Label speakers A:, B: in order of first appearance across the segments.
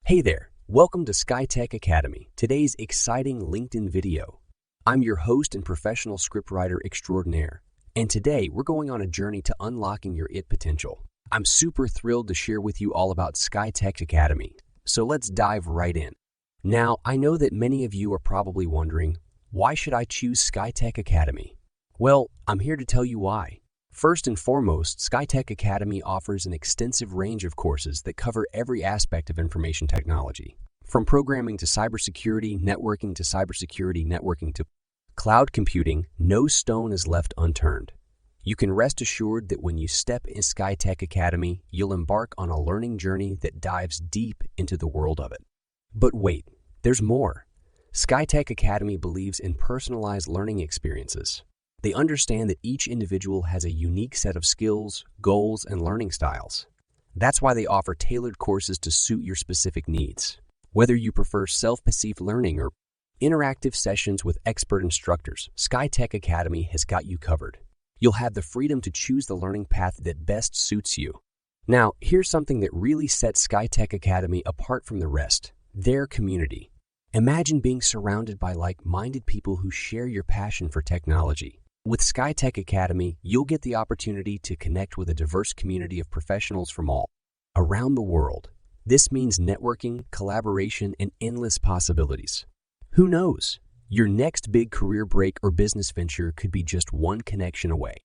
A: Hey there, welcome to SkyTech Academy, today's exciting LinkedIn video. I'm your host and professional scriptwriter extraordinaire, and today we're going on a journey to unlocking your IT potential. I'm super thrilled to share with you all about SkyTech Academy, so let's dive right in. Now, I know that many of you are probably wondering, why should I choose SkyTech Academy? Well, I'm here to tell you why. First and foremost, SkyTech Academy offers an extensive range of courses that cover every aspect of information technology. From programming to cybersecurity, networking to cloud computing, no stone is left unturned. You can rest assured that when you step in SkyTech Academy, you'll embark on a learning journey that dives deep into the world of it. But wait, there's more. SkyTech Academy believes in personalized learning experiences. They understand that each individual has a unique set of skills, goals, and learning styles. That's why they offer tailored courses to suit your specific needs. Whether you prefer self-paced learning or interactive sessions with expert instructors, SkyTech Academy has got you covered. You'll have the freedom to choose the learning path that best suits you. Now, here's something that really sets SkyTech Academy apart from the rest: their community. Imagine being surrounded by like-minded people who share your passion for technology. With SkyTech Academy, you'll get the opportunity to connect with a diverse community of professionals from all around the world. This means networking, collaboration, and endless possibilities. Who knows? Your next big career break or business venture could be just one connection away.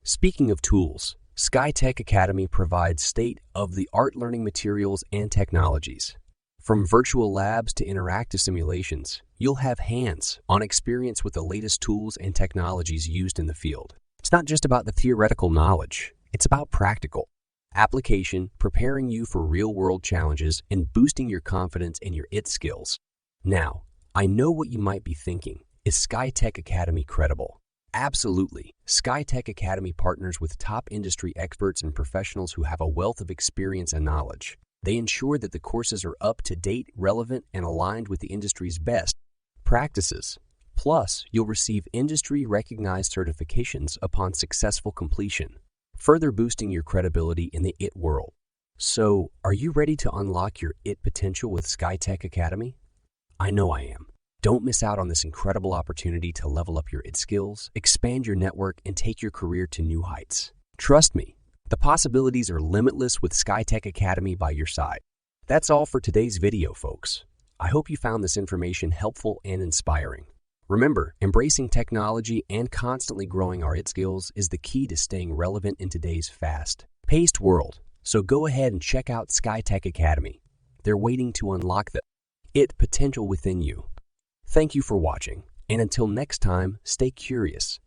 A: Speaking of tools, SkyTech Academy provides state-of-the-art learning materials and technologies. From virtual labs to interactive simulations, you'll have hands-on experience with the latest tools and technologies used in the field. It's not just about the theoretical knowledge, it's about practical application, preparing you for real-world challenges and boosting your confidence in your IT skills. Now, I know what you might be thinking. Is SkyTech Academy credible? Absolutely. SkyTech Academy partners with top industry experts and professionals who have a wealth of experience and knowledge. They ensure that the courses are up to date, relevant, and aligned with the industry's best practices. Plus, you'll receive industry-recognized certifications upon successful completion, further boosting your credibility in the IT world. So, are you ready to unlock your IT potential with SkyTech Academy? I know I am. Don't miss out on this incredible opportunity to level up your IT skills, expand your network, and take your career to new heights. Trust me, the possibilities are limitless with SkyTech Academy by your side. That's all for today's video, folks. I hope you found this information helpful and inspiring. Remember, embracing technology and constantly growing our IT skills is the key to staying relevant in today's fast-paced world. So go ahead and check out SkyTech Academy. They're waiting to unlock the IT potential within you. Thank you for watching, and until next time, stay curious,